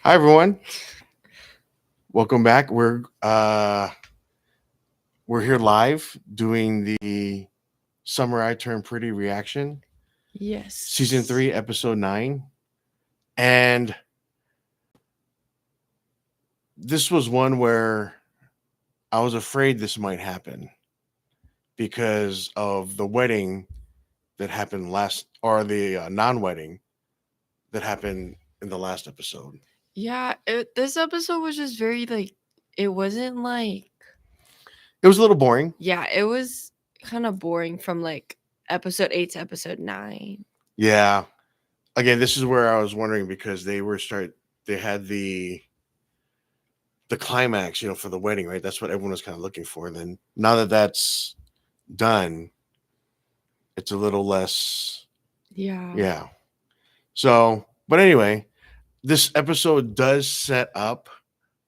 Hi everyone. Welcome back. We're here live doing the Summer I Turned Pretty reaction, season Yes. 3, episode 9. And this was one where I was afraid this might happen because of the wedding that happened last, or the non-wedding that happened in the last episode. Yeah, this episode was just very it wasn't It was a little boring. yeah, it was kind of boring from episode 8 to episode 9. Yeah. Again, this is where I was wondering because they had the climax, for the wedding, right? That's what everyone was kind of looking for. And then now that that's done, it's a little less, Yeah. yeah. So, but anyway, this episode does set up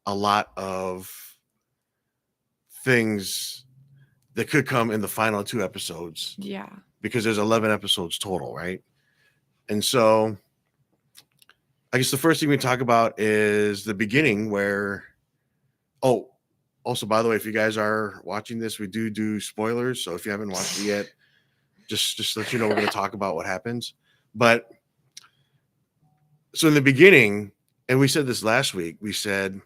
a lot of things that could come in the final 2 episodes Yeah. because there's 11 episodes total, right? And so, I guess the first thing we talk about is the beginning where, oh, also, by the way, if you guys are watching this, we do spoilers. So if you haven't watched it yet, just let you know we're going to talk about what happens. But so in the beginning, and we said this last week, we said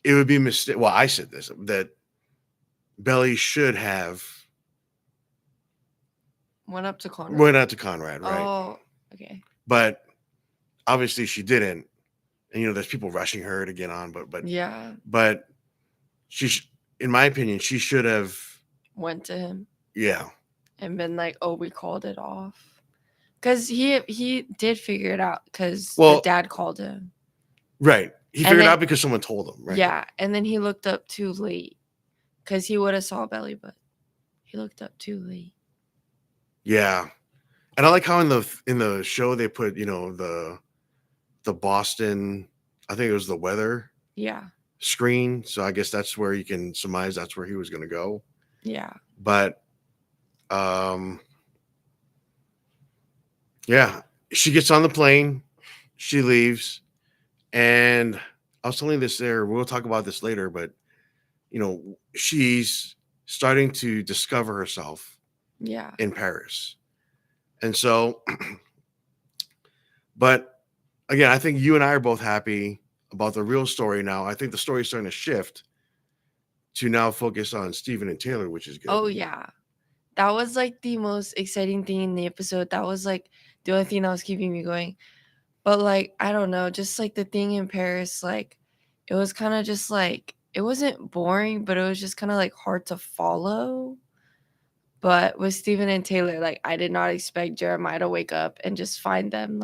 it would be mistake. Well, I said this that Belly should have Went up to Conrad. went out to Conrad, right? Oh, okay. But obviously she didn't, and there's people rushing her to get on. But Yeah, but in my opinion, she should have. went to him Yeah, and been like, "Oh, we called it off." Cuz he did figure it out cuz the well, dad called him. right. He And figured it then- out because someone told him, right? Yeah, and then he looked up too late cuz he would have saw Belly, but he looked up too late. Yeah. And I like how in the show they put, the Boston, I think it was the weather Yeah. screen. So I guess that's where you can surmise that's where he was gonna go. Yeah. But yeah, she gets on the plane, she leaves, and I was telling this there, we'll talk about this later, but she's starting to discover herself Yeah. in Paris. And so but again, I think you and I are both happy about the real story now. I think the story is starting to shift to now focus on Stephen and Taylor, which is good. Oh yeah. That was the most exciting thing in the episode. That was the only thing that was keeping me going. But I don't know, just the thing in Paris, it was kind of just it wasn't boring, but it was just kind of hard to follow. But with Stephen and Taylor, I did not expect Jeremiah to wake up and just find them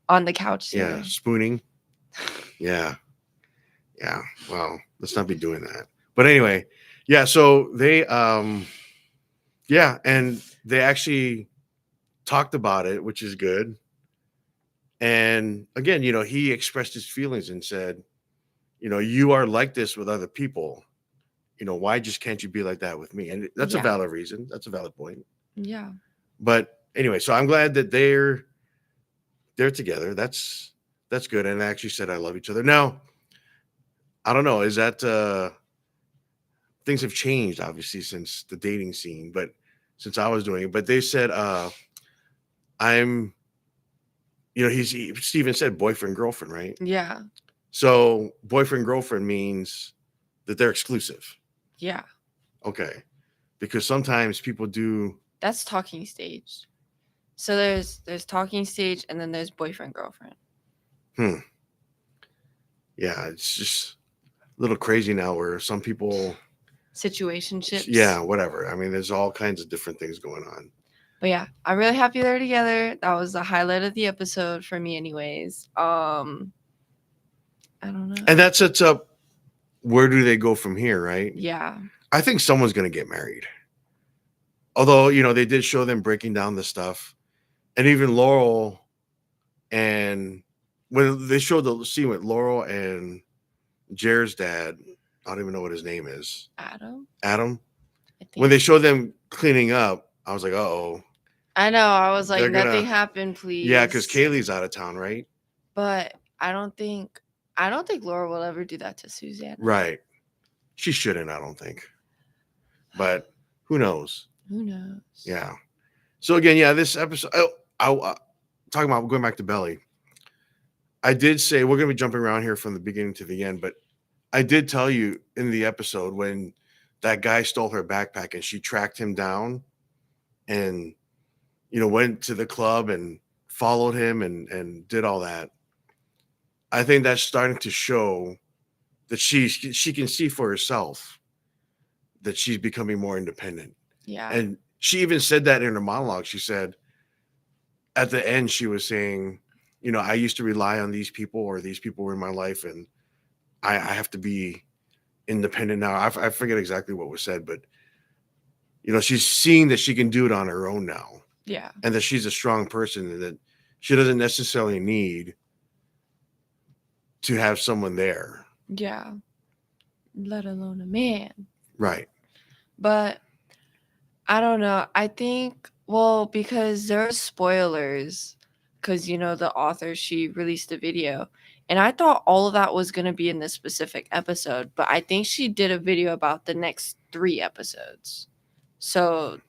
on the couch Yeah, together. spooning. Yeah. Yeah. Well, let's not be doing that. But anyway, yeah, so they yeah, and they actually talked about it, which is good. And again, he expressed his feelings and said, you are like this with other people. Why just can't you be like that with me? And that's a Yeah. valid reason. That's a valid point. Yeah. But anyway, so I'm glad that they're together. That's good. And they actually said I love each other. Now, I don't know, is that things have changed obviously since the dating scene, but since I was doing it, but they said I'm Steven said boyfriend girlfriend, right? Yeah. So boyfriend girlfriend means that they're exclusive. Yeah. Okay. Because sometimes people do. That's talking stage. So there's talking stage and then there's boyfriend girlfriend. Yeah, it's just a little crazy now where some people Situationships. Yeah, whatever. I mean, there's all kinds of different things going on. But yeah, I'm really happy they're together. That was the highlight of the episode for me anyways. I don't know. And that sets up where do they go from here, right? Yeah. I think someone's going to get married. Although, they did show them breaking down the stuff. And even Laurel, and when they showed the scene with Laurel and Jer's dad, I don't even know what his name is. Adam? Adam? I think. When they showed them cleaning up, I was like, uh-oh. I know. I was like, They're nothing gonna- happened, please. Yeah, because Kaylee's out of town, right? But I don't think Laura will ever do that to Susanna. Right. She shouldn't, I don't think. But who knows? Who knows? Yeah. So again, yeah, this episode. Talking about going back to Belly. I did say we're going to be jumping around here from the beginning to the end, but I did tell you in the episode when that guy stole her backpack and she tracked him down and went to the club and followed him and did all that. I think that's starting to show that she can see for herself that she's becoming more independent. Yeah. And she even said that in her monologue. She said at the end, she was saying, I used to rely on these people, or these people were in my life, and I have to be independent now. I forget exactly what was said, but she's seeing that she can do it on her own now. Yeah. And that she's a strong person and that she doesn't necessarily need to have someone there. Yeah. Let alone a man. Right. But I don't know. I think, well, because there are spoilers, because, the author, she released a video. And I thought all of that was going to be in this specific episode. But I think she did a video about the next 3 episodes. So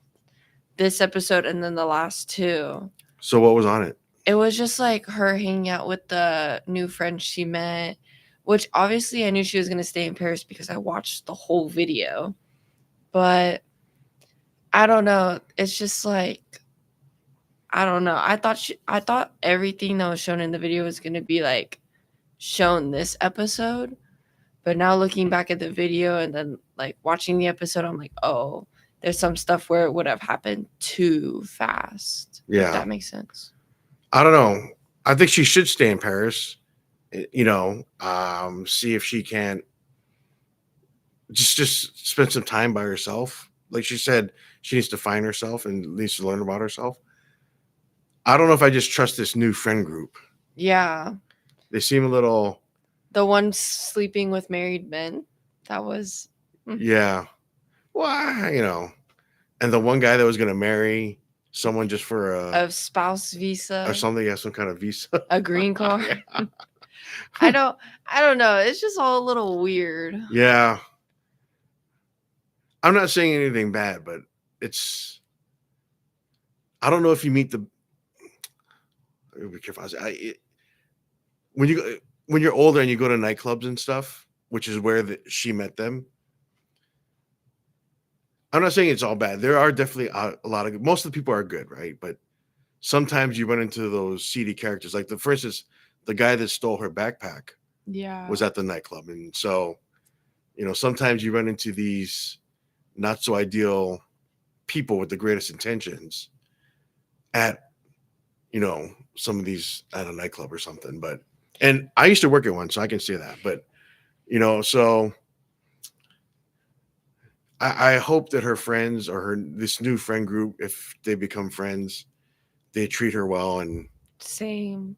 this episode and then the last 2. So what was on it? It was just like her hanging out with the new friend she met, which obviously I knew she was going to stay in Paris because I watched the whole video. But I don't know. It's just like, I don't know. I thought everything that was shown in the video was going to be like shown this episode. But now looking back at the video and then like watching the episode, I'm like, oh, there's some stuff where it would have happened too fast. Yeah. If that makes sense. I don't know. I think she should stay in Paris, see if she can just spend some time by herself. Like she said, she needs to find herself and needs to learn about herself. I don't know if I just trust this new friend group. Yeah. They seem a little... The one sleeping with married men. That was... Yeah. Well, and the one guy that was going to marry someone just for a spouse visa or something, some kind of visa, a green card. I don't know. It's just all a little weird. Yeah. I'm not saying anything bad, but I don't know if you meet the... Be careful. When you're older and you go to nightclubs and stuff, which is where she met them. I'm not saying it's all bad. There are definitely a lot of... Most of the people are good, right? But sometimes you run into those seedy characters. Like for instance, the guy that stole her backpack was at the nightclub. And so, sometimes you run into these not so ideal people with the greatest intentions at, some of these at a nightclub or something. And I used to work at one, so I can say that. But, so I hope that her friends or this new friend group, if they become friends, they treat her well. And same.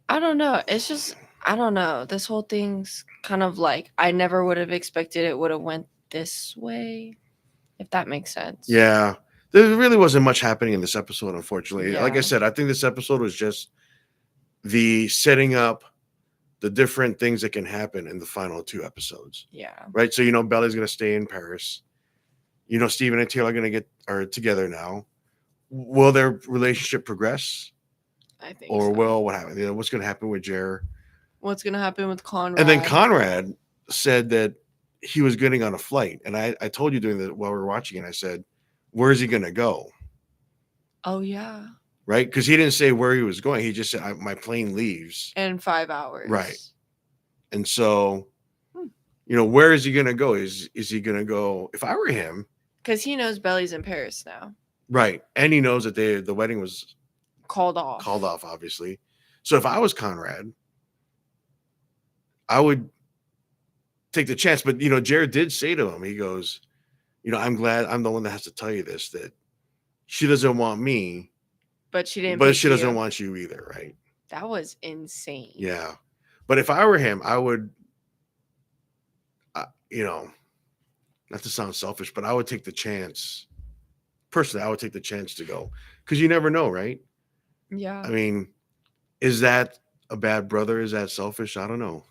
I don't know. It's just, I don't know. This whole thing's kind of like, I never would have expected it would have went this way, if that makes sense. Yeah. There really wasn't much happening in this episode, unfortunately. Yeah. Like I said, I think this episode was just the setting up the different things that can happen in the final 2 episodes. Yeah. Right. So, Belly's going to stay in Paris. Steven and Taylor are going to are together now. Will their relationship progress? I think Or so. will what happen? What's going to happen with Jer? What's going to happen with Conrad? And then Conrad said that he was getting on a flight. And I told you while we were watching it, I said, where is he going to go? Oh, yeah. Right? Because he didn't say where he was going. He just said, my plane leaves in 5 hours. Right. And so, where is he going to go? Is he going to go? If I were him, because he knows Belly's in Paris now. Right. And he knows that the wedding was called off, obviously. So if I was Conrad, I would take the chance. But, Jared did say to him, he goes, I'm glad I'm the one that has to tell you this, that she doesn't want me. But she didn't. But she doesn't want you either, right? That was insane. Yeah. But if I were him, I would, not to sound selfish, but I would take the chance. Personally, I would take the chance to go. Because you never know, right? Yeah. I mean, is that a bad brother is that selfish? I don't know.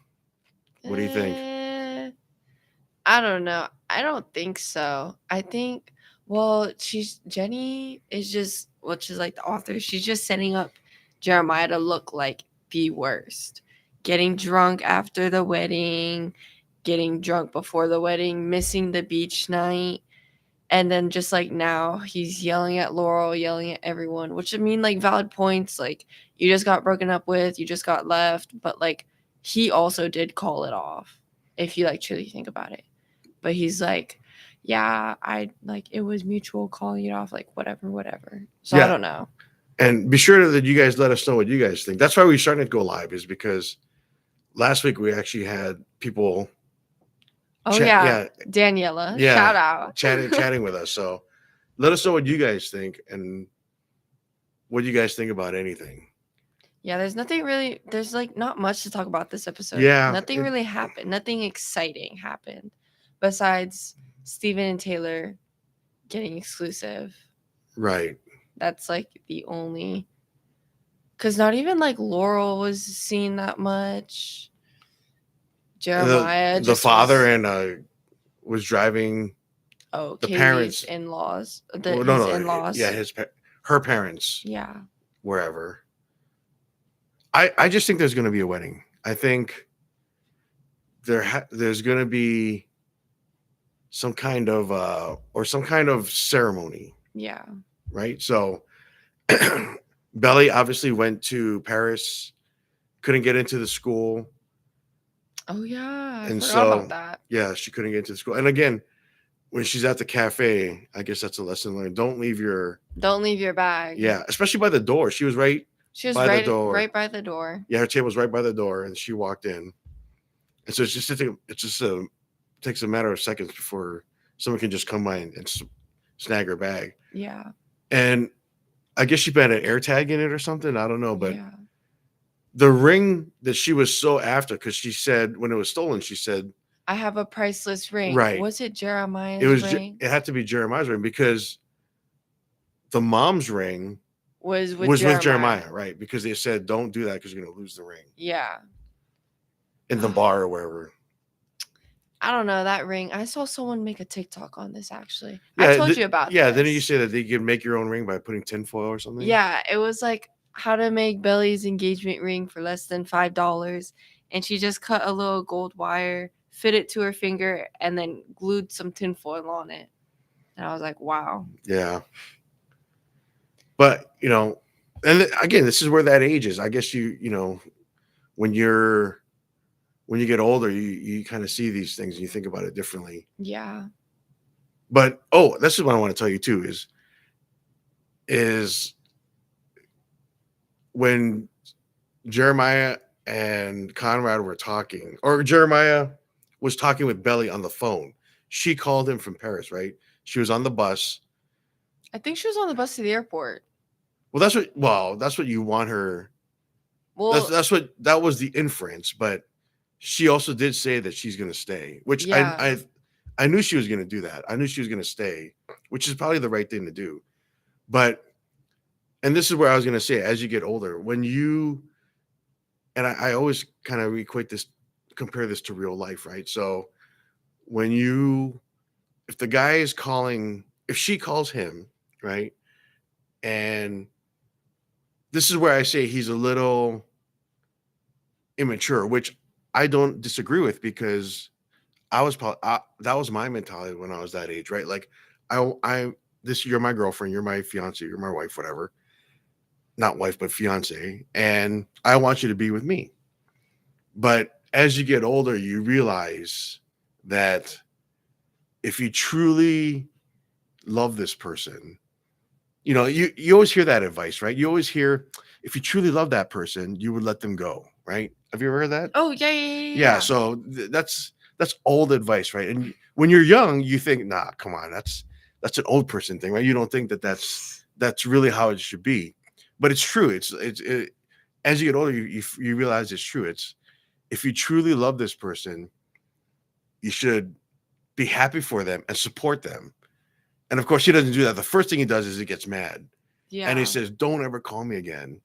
What do you think? I don't know. I don't think so. I think, well, Jenny is just, well, she's like the author. She's just setting up Jeremiah to look like the worst. Getting drunk after the wedding, getting drunk before the wedding, missing the beach night. And then just like now, he's yelling at Laurel, yelling at everyone, which I mean, like, valid points. Like, you just got broken up with, you just got left. But like, he also did call it off, if you like truly think about it. But he's like, yeah, I like, it was mutual calling it off, like, whatever. So I Yeah. don't know. And be sure that you guys let us know what you guys think. That's why we started to go live, is because last week we actually had people Oh chat, yeah, Daniela, yeah, shout out. chatting with us. So let us know what you guys think and what you guys think about anything. Yeah, there's like not much to talk about this episode. Yeah, Nothing really happened. Nothing exciting happened besides Steven and Taylor getting exclusive. right. That's like the only, because not even like Laurel was seen that much. Jeremiah The just father was, and was driving oh, the Katie's parents. in-laws. Well, His no, in-laws. yeah, her parents, Yeah. wherever. I just think there's going to be a wedding. I think there's going to be some kind of ceremony, Yeah. right? So Belly obviously went to Paris, couldn't get into the school, Oh yeah, I and forgot about so that. yeah, she couldn't get into the school. And again, when she's at the cafe, I guess that's a lesson learned. Don't leave your bag. Yeah, especially by the door. She was right She was by the right door. by the door. Yeah, her table was right by the door, and she walked in. And so takes a matter of seconds before someone can just come by and snag her bag. Yeah. And I guess she had an air tag in it or something. I don't know, but yeah. the ring that she was so after, because she said when it was stolen, she said, I have a priceless ring. Right. Was it Jeremiah's ring? It had to be Jeremiah's ring, because the mom's ring was with Jeremiah, right? Because they said, don't do that because you're going to lose the ring Yeah. in the bar or wherever. I don't know, that ring. I saw someone make a TikTok on this, actually. Yeah, I told you about this. Didn't you say that you can make your own ring by putting tinfoil or something? Yeah, it was like how to make Belly's engagement ring for less than $5. And she just cut a little gold wire, fit it to her finger, and then glued some tinfoil on it. And I was like, wow. Yeah. But, and again, this is where that age is. I guess when you get older, you kind of see these things and you think about it differently. Yeah. But this is what I want to tell you too, is when Jeremiah and Conrad were talking, or Jeremiah was talking with Belly on the phone. She called him from Paris, right? She was on the bus. I think she was on the bus to the airport. Well, that's what you want her. Well, that was the inference, but she also did say that she's going to stay, which yeah. I knew she was going to do that. I knew she was going to stay, which is probably the right thing to do. But, and this is where I was going to say, as you get older, and I always kind of compare this to real life, right? So if the guy is calling, if she calls him, right? And this is where I say he's a little immature, which I don't disagree with, because that was my mentality when I was that age, right? Like you're my girlfriend, you're my fiance, you're my wife, whatever. Not wife, but fiance. And I want you to be with me. But as you get older, you realize that if you truly love this person, you always hear that advice, right? You always hear, if you truly love that person, you would let them go, right? Have you ever heard that? Oh, yeah. Yeah. So that's old advice, right? And when you're young, you think, nah, come on, that's an old person thing, right? You don't think that's really how it should be, but it's true. It's as you get older, you realize it's true. It's, if you truly love this person, you should be happy for them and support them. And of course, he doesn't do that. The first thing he does is he gets mad. Yeah. And he says, don't ever call me again.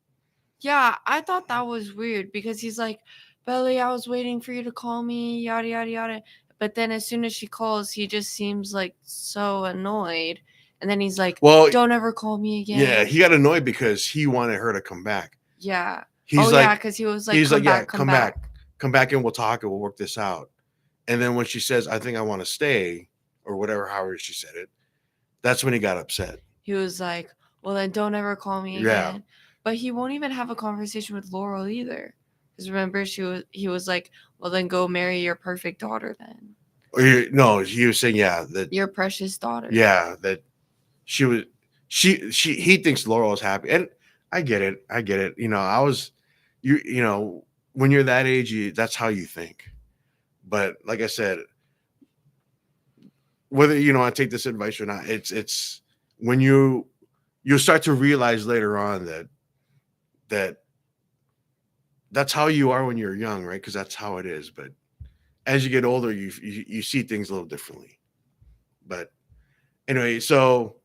Yeah, I thought that was weird because he's like, Belly, I was waiting for you to call me, yada, yada, yada. But then as soon as she calls, he just seems like so annoyed. And then he's like, Well, don't ever call me yeah, again. he got annoyed because he wanted her to come back. Yeah. He's Oh, yeah, like, because he was like, yeah, come back. come back, and we'll talk and we'll work this out. And then when she says, I think I want to stay, or whatever, however she said it, that's when he got upset. He was like, well, then don't ever call me Yeah. again. But he won't even have a conversation with Laurel either. Because remember, he was like, well, then go marry your perfect daughter then. No, he was saying, yeah, that Your precious daughter. yeah, that she was he thinks Laurel is happy. And I get it. You know, you know, when you're that age, that's how you think. But like I said, whether you know I take this advice or not, it's when you'll start to realize later on that that's how you are when you're young, right? Because that's how it is. But as you get older, you see things a little differently. But anyway, so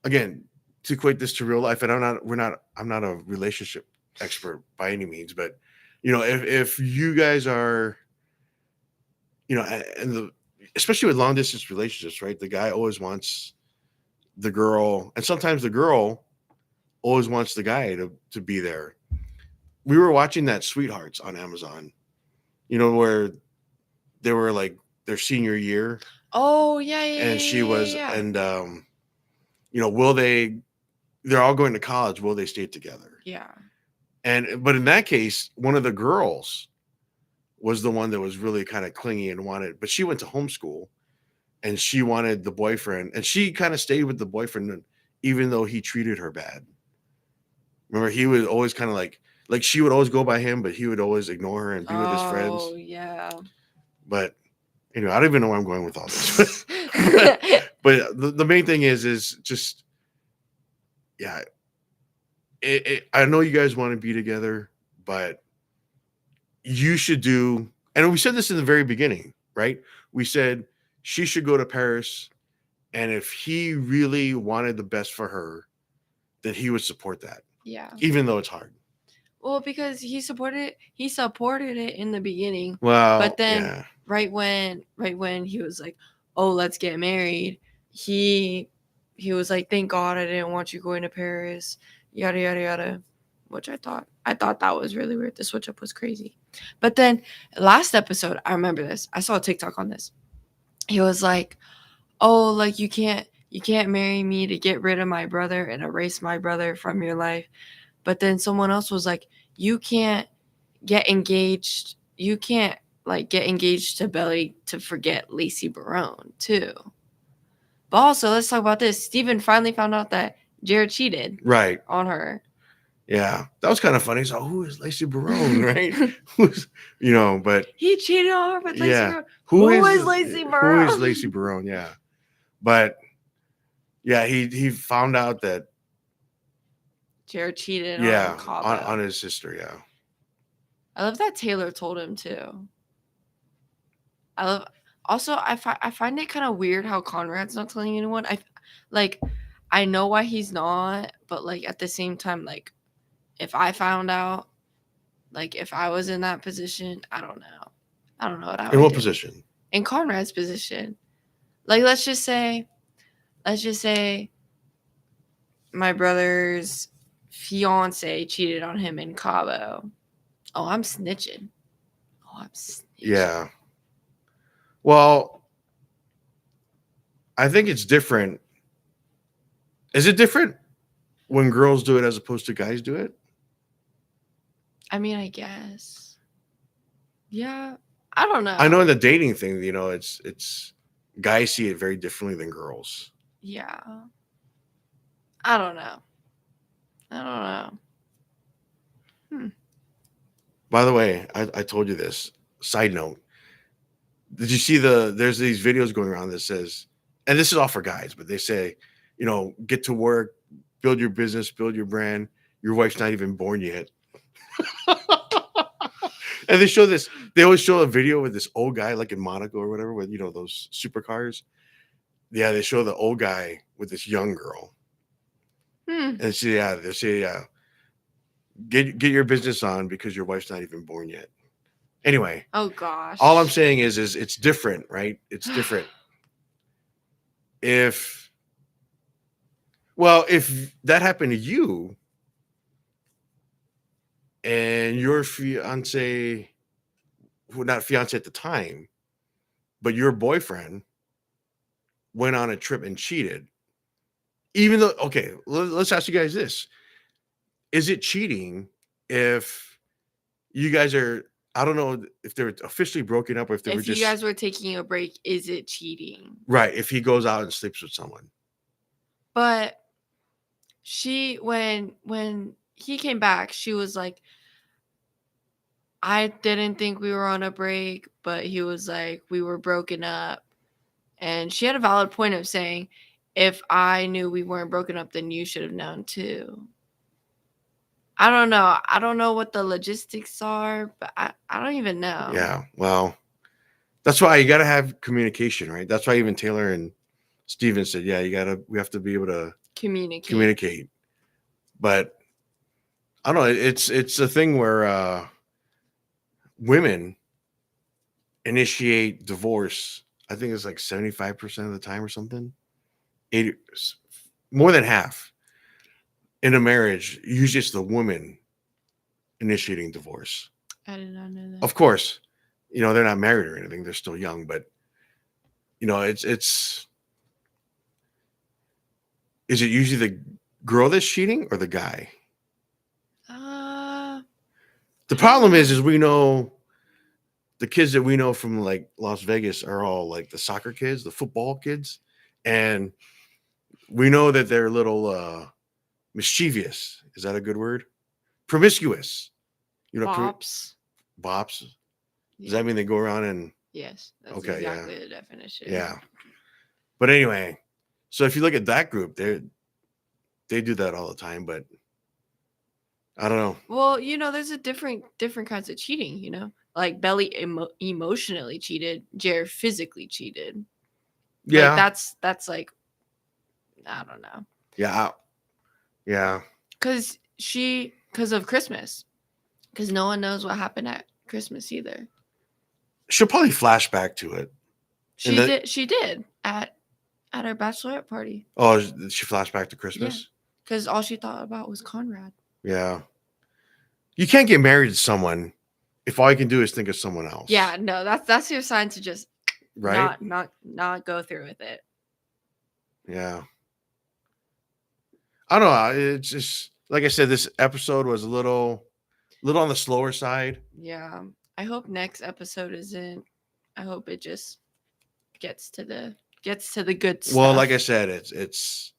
again, to equate this to real life, and I'm not a relationship expert by any means, but you know, if you guys are, you know, and especially with long distance relationships, right? The guy always wants the girl, and sometimes the girl always wants the guy to be there. We were watching that Sweethearts on Amazon, you know, where they were like their senior year, Oh, yeah, yeah, and she yeah, was, yeah. and you know, they're all going to college, will they stay together? Yeah. But in that case, one of the girls was the one that was really kind of clingy and wanted, but she went to homeschool and she wanted the boyfriend, and she kind of stayed with the boyfriend even though he treated her bad. Remember, he was always kind of like she would always go by him, but he would always ignore her and be with his friends. Oh, yeah. But anyway, I don't even know where I'm going with all this. But the main thing is just, yeah, I know you guys want to be together, but you should do, and we said this in the very beginning, right? We said she should go to Paris, and if he really wanted the best for her, then he would support that, Yeah. even though it's hard. Well, because he supported it in the beginning. Well, But then yeah. right when he was like, "Oh, let's get married," he was like, "Thank God I didn't want you going to Paris." Yada yada yada. Which I thought that was really weird. The switch up was crazy. But then last episode, I remember this. I saw a TikTok on this. He was like, "Oh, like you can't marry me to get rid of my brother and erase my brother from your life." But then someone else was like, "You can't get engaged. You can't like get engaged to Belly to forget Lacey Barone too." But also, let's talk about this. Steven finally found out that Jared cheated Right. on her. Yeah. That was kind of funny. So who is Lacey Barone, right? Who's, you know, but He cheated on her with Lacey yeah. Barone. Who is Lacey Barone? Who is Lacey Barone? Yeah. But yeah, he found out that Jared cheated yeah, on Cabo. on his sister, yeah. I love that Taylor told him too. I love. Also, I find it kind of weird how Conrad's not telling anyone. I know why he's not, but like at the same time, like if I found out, like if I was in that position, I don't know. I don't know what I would In what do. position? In Conrad's position. Like let's just say my brother's fiance cheated on him in Cabo. Oh, I'm snitching. Yeah. Well, I think it's different. Is it different when girls do it as opposed to guys do it? I mean, I guess. Yeah. I don't know. I know in the dating thing, you know, it's guys see it very differently than girls. Yeah. I don't know. By the way, I told you this. Side note. Did you see there's these videos going around that says, and this is all for guys, but they say, you know, get to work, build your business, build your brand. Your wife's not even born yet. And they show this, they always show a video with this old guy, like in Monaco or whatever, with, you know, those supercars. Yeah, they show the old guy with this young girl. And they say, yeah, Get your business on because your wife's not even born yet. Anyway, Oh gosh. all I'm saying is it's different, right? It's different. If if that happened to you and your fiance, well, not fiance at the time, but your boyfriend went on a trip and cheated, even though, okay, let's ask you guys this. Is it cheating if you guys are, I don't know if they're officially broken up or if they were If you just, guys were taking a break, is it cheating? right, if he goes out and sleeps with someone? But she when he came back, she was like, I didn't think we were on a break, but he was like, we were broken up. And she had a valid point of saying, if I knew we weren't broken up, then you should have known too. I don't know. I don't know what the logistics are, but I don't even know. Yeah, well, that's why you got to have communication, right? That's why even Taylor and Steven said, yeah, we have to be able to communicate. But I don't know, it's a thing where women initiate divorce. I think it's like 75% of the time or something. 80, more than half in a marriage. Usually it's the woman initiating divorce. I did not know that. Of course, they're not married or anything. They're still young, but it's is it usually the girl that's cheating or the guy? The problem is we know the kids that we know from like Las Vegas are all like the soccer kids, the football kids, and we know that they're a little mischievous. Is that a good word? Promiscuous. Bops. Bops. Does that mean they go around and? Yes, that's exactly the definition. Yeah. But anyway, so if you look at that group, they do that all the time, but I don't know. Well, there's a different kinds of cheating, like Belly emotionally cheated, Jared physically cheated. Yeah. Like that's like, I don't know. Yeah. Yeah. Because of Christmas. Because no one knows what happened at Christmas either. She'll probably flash back to it. She did at her bachelorette party. Oh, did she flash back to Christmas? Because all she thought about was Conrad. Yeah. You can't get married to someone if all you can do is think of someone else. Yeah, no, that's your sign to just right? not go through with it. Yeah. I don't know. It's just like I said, this episode was a little on the slower side. Yeah. I hope next episode isn't. I hope it just gets to the good stuff. Well, like I said, it's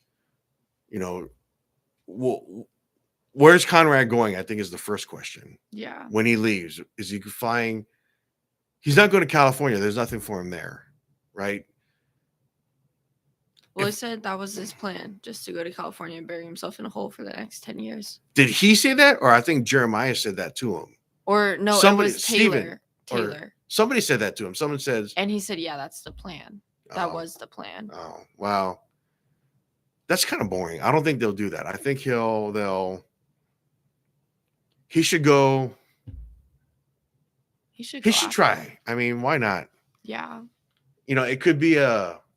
where's Conrad going? I think is the first question. Yeah. When he leaves, is he flying? He's not going to California. There's nothing for him there, right? Well, he said that was his plan, just to go to California and bury himself in a hole for the next 10 years. Did he say that? Or I think Jeremiah said that to him. Or no, it was Taylor. Somebody said that to him. Someone says. And he said, yeah, that's the plan. That was the plan. Oh, wow. That's kind of boring. I don't think they'll do that. I think he should go. He should try. I mean, why not? Yeah. It could be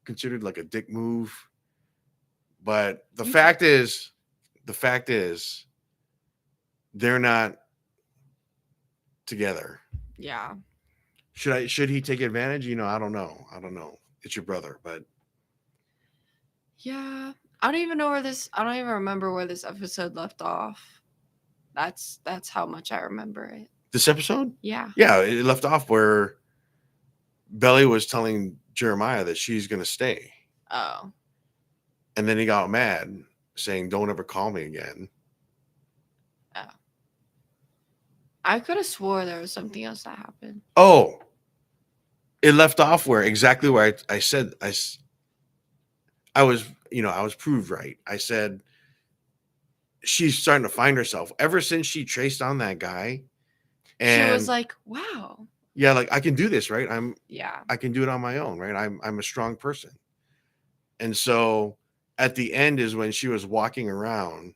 considered like a dick move, but the fact is they're not together. Yeah. Should he take advantage? I don't know. It's your brother, but yeah, I don't even remember where this episode left off. That's how much I remember it. This episode? Yeah. Yeah, it left off where Belly was telling Jeremiah that she's going to stay. Oh. And then he got mad, saying, "Don't ever call me again." Oh. I could have swore there was something else that happened. Oh. It left off exactly where I said I was proved right. I said she's starting to find herself ever since she traced on that guy. And she was like, wow. Yeah, like I can do this, right? I can do it on my own, right? I'm a strong person. And so at the end is when she was walking around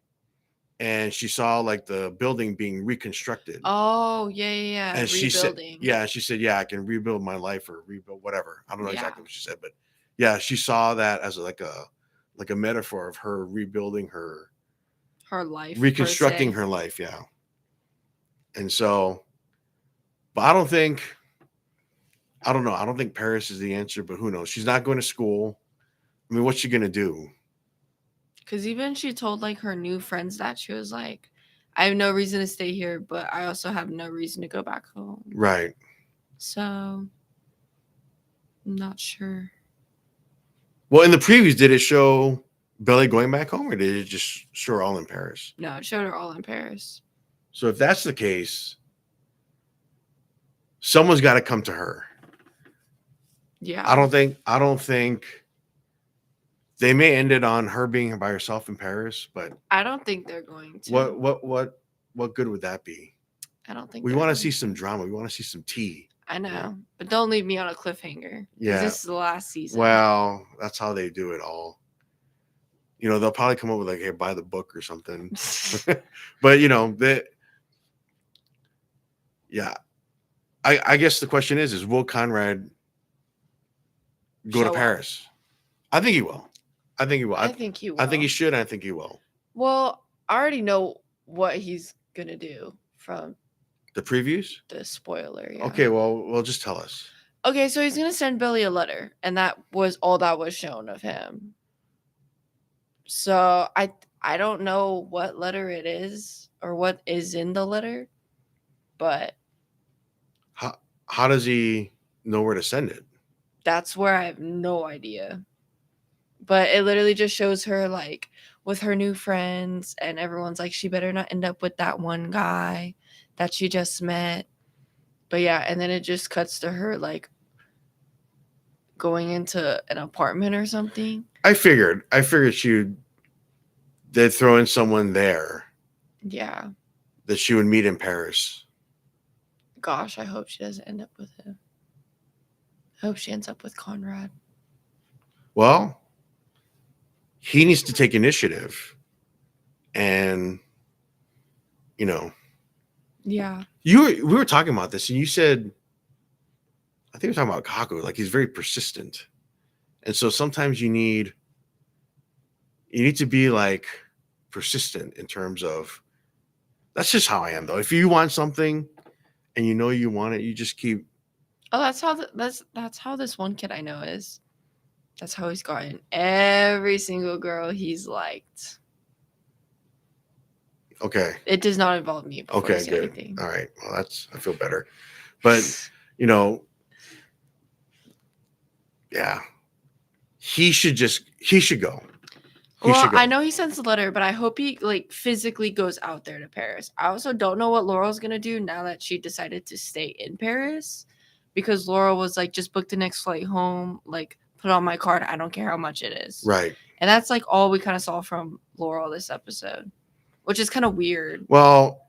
and she saw like the building being reconstructed. Oh, yeah. And she said, Rebuilding. yeah, she said, yeah, I can rebuild my life or rebuild whatever. I don't know Yeah. exactly what she said, but yeah, she saw that as like a metaphor of her rebuilding her life. reconstructing her life. Yeah. And so, but I don't know. I don't think Paris is the answer, but who knows? She's not going to school. I mean, what's she going to do? Because even she told like her new friends that she was like, I have no reason to stay here, but I also have no reason to go back home. Right. So I'm not sure. Well, in the previews, did it show Belly going back home or did it just show her all in Paris? No, it showed her all in Paris. So if that's the case, someone's got to come to her. Yeah. I don't think they may end it on her being by herself in Paris, but I don't think they're going to. what good would that be? I don't think We they're want to going see some drama. We want to see some tea. I know. Yeah. But don't leave me on a cliffhanger. Yeah. This is the last season. Well, that's how they do it all. You know, they'll probably come up with like, hey, buy the book or something. But you know, yeah. I guess the question is will Conrad go Show to up. Paris? I think he will. I think he will. I think he will. I think he should. I think he will. Well, I already know what he's gonna do from The previews? the spoiler. Yeah. Okay, well, just tell us. Okay, so he's gonna send Billy a letter, and that was all that was shown of him. So I don't know what letter it is or what is in the letter, but How does he know where to send it? that's where I have no idea. But it literally just shows her like with her new friends, and everyone's like, she better not end up with that one guy that she just met. But yeah, and then it just cuts to her like going into an apartment or something. I figured they'd throw in someone there Yeah. that she would meet in Paris. Gosh, I hope she doesn't end up with him. I hope she ends up with Conrad. Well, he needs to take initiative. And, you know. Yeah. We were talking about this, and you said, I think we were talking about Kaku, like he's very persistent. And so sometimes you need to be like persistent in terms of, that's just how I am though. If you want something and you know you want it, you just keep. Oh, that's how this one kid I know is. That's how he's gotten every single girl he's liked. Okay. It does not involve me. Okay, good. Anything. All right. Well, I feel better. But, you know, yeah, he should go. I know he sends a letter, but I hope he like physically goes out there to Paris. I also don't know what Laurel's gonna do now that she decided to stay in Paris, because Laurel was like, just book the next flight home, like put on my card. I don't care how much it is. Right. And that's like all we kind of saw from Laurel this episode, which is kind of weird. Well,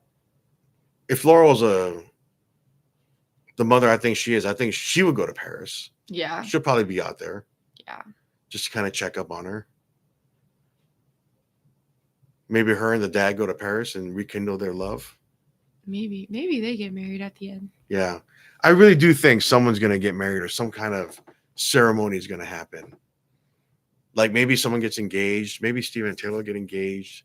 if Laurel's the mother I think she is, I think she would go to Paris. Yeah. She'll probably be out there. Yeah. Just to kind of check up on her. Maybe her and the dad go to Paris and rekindle their love. Maybe they get married at the end. Yeah. I really do think someone's going to get married or some kind of ceremony is going to happen. Like maybe someone gets engaged. Maybe Steven and Taylor get engaged.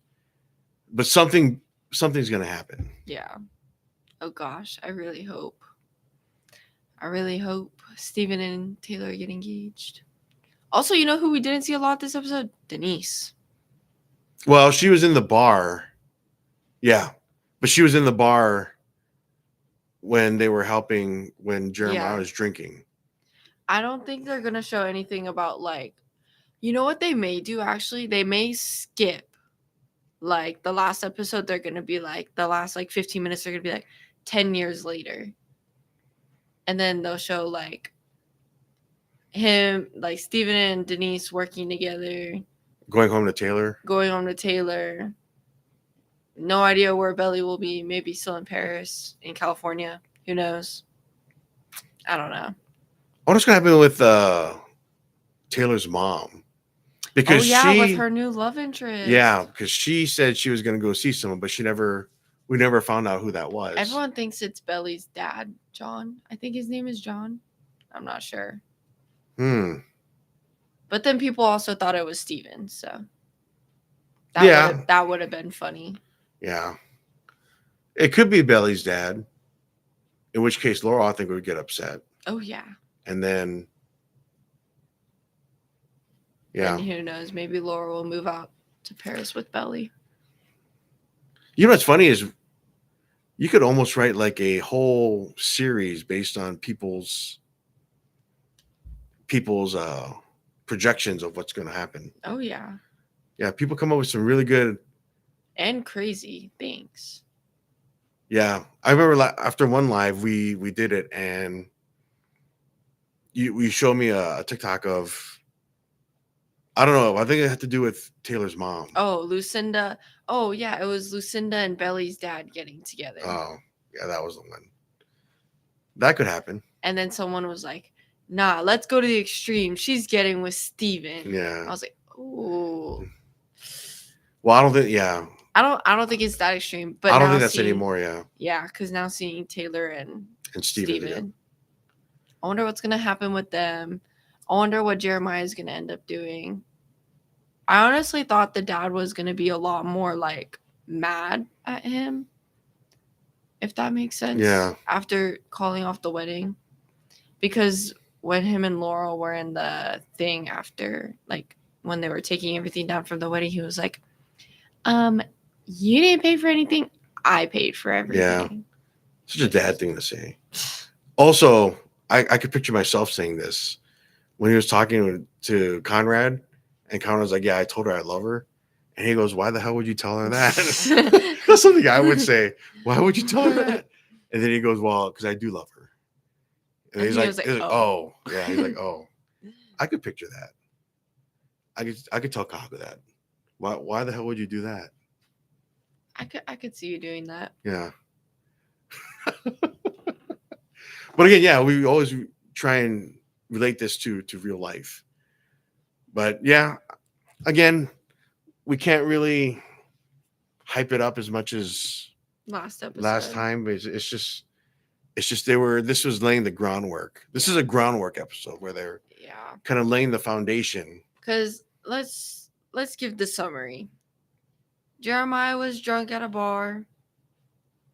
But something's going to happen. Yeah. Oh, gosh. I really hope Steven and Taylor get engaged. Also, you know who we didn't see a lot this episode? Denise. Well, she was in the bar. Yeah. But she was in the bar when they were helping when Jeremiah was drinking. I don't think they're going to show anything about like, you know what they may do actually? They may skip like the last episode. They're going to be like the last like 15 minutes. They're going to be like 10 years later. And then they'll show like him, like Steven and Denise working together. Going home to Taylor. No idea where Belly will be. Maybe still in Paris, in California. Who knows? I don't know. What's going to happen with Taylor's mom? because yeah, with she, her new love interest. yeah, because she said she was going to go see someone, but we never found out who that was. Everyone thinks it's Belly's dad, John. I think his name is John. I'm not sure. But then people also thought it was Steven, so that would have been funny. Yeah. It could be Belly's dad, in which case Laurel, I think, would get upset. Oh, yeah. And then, yeah. And who knows? Maybe Laura will move out to Paris with Belly. You know what's funny is you could almost write like a whole series based on people's projections of what's going to happen. Oh, yeah. Yeah, people come up with some really good and crazy things. Yeah, I remember after one live we did it, and you showed me a TikTok of, I don't know, I think it had to do with Taylor's mom. Oh, Lucinda. Oh yeah, it was Lucinda and Belly's dad getting together. Oh yeah, that was the one. That could happen. And then someone was like, "Nah, let's go to the extreme. She's getting with Steven." Yeah. I was like, "Ooh." Well, I don't think. Yeah. I don't think it's that extreme, but I don't think that's anymore. Yeah. Yeah, because now seeing Taylor and Steven. Yeah. I wonder what's gonna happen with them. I wonder what Jeremiah is gonna end up doing. I honestly thought the dad was gonna be a lot more like mad at him, if that makes sense. Yeah. After calling off the wedding, because when him and Laurel were in the thing after, like when they were taking everything down from the wedding, he was like, you didn't pay for anything. I paid for everything. Yeah. Such a dad thing to say. Also, I could picture myself saying this when he was talking to Conrad, and Conrad was like, "Yeah, I told her I love her," and he goes, "Why the hell would you tell her that?" That's something I would say. Why would you tell her that? And then he goes, "Well, because I do love her." And he's like, "Oh, yeah." He's like, "Oh, I could picture that. I could tell Kaka that. Why the hell would you do that?" I could see you doing that. Yeah. But again, yeah, we always try and relate this to real life. But yeah, again, we can't really hype it up as much as last time. But it's just this was laying the groundwork. This is a groundwork episode where they're kind of laying the foundation. Because let's give the summary. Jeremiah was drunk at a bar.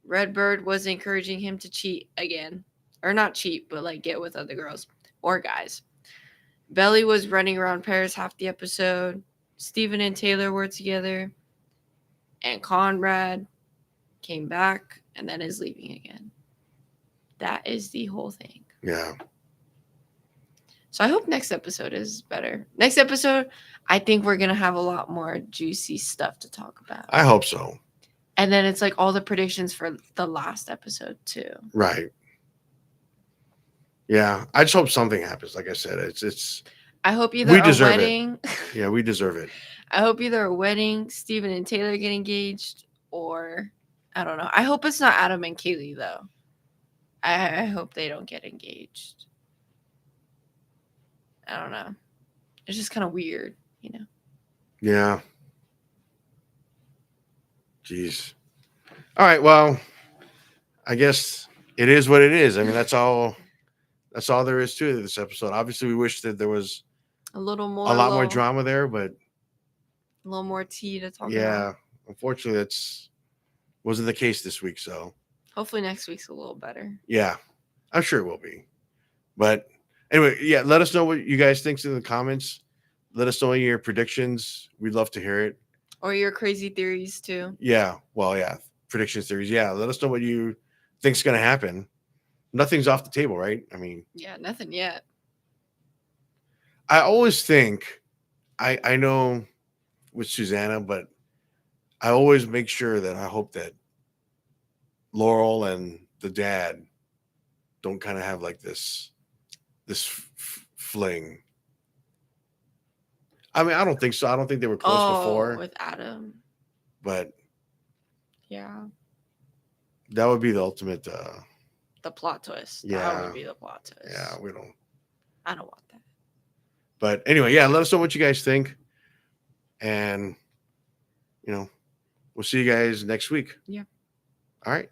Redbird was encouraging him to cheat again. Or not cheat, but like get with other girls or guys. Belly was running around Paris half the episode. Steven and Taylor were together. And Conrad came back and then is leaving again. That is the whole thing. Yeah. So I hope next episode is better. Next episode, I think we're going to have a lot more juicy stuff to talk about. I hope so. And then it's like all the predictions for the last episode too. Right. Yeah. I just hope something happens. Like I said, it's. I hope either a wedding. Yeah, we deserve it. I hope either a wedding, Steven and Taylor get engaged, or I don't know. I hope it's not Adam and Kaylee though. I hope they don't get engaged. I don't know. It's just kind of weird, you know? Yeah. Jeez. All right. Well, I guess it is what it is. I mean, that's all there is to this episode. Obviously, we wish that there was a lot more drama there, but a little more tea to talk about. Yeah. Unfortunately, that's wasn't the case this week. So hopefully next week's a little better. Yeah, I'm sure it will be. But anyway, yeah, let us know what you guys think in the comments. Let us know your predictions. We'd love to hear it. Or your crazy theories too. Yeah. Well, yeah. Predictions, theories. Yeah. Let us know what you think's going to happen. Nothing's off the table, right? I mean. Yeah, nothing yet. I always think, I know with Susanna, but I always make sure that I hope that Laurel and the dad don't kind of have like this fling. I mean, I don't think so. I don't think they were close before with Adam. But yeah, that would be the ultimate. The plot twist. Yeah, that would be the plot twist. Yeah, I don't want that. But anyway, yeah, let us know what you guys think. And, we'll see you guys next week. Yeah. All right.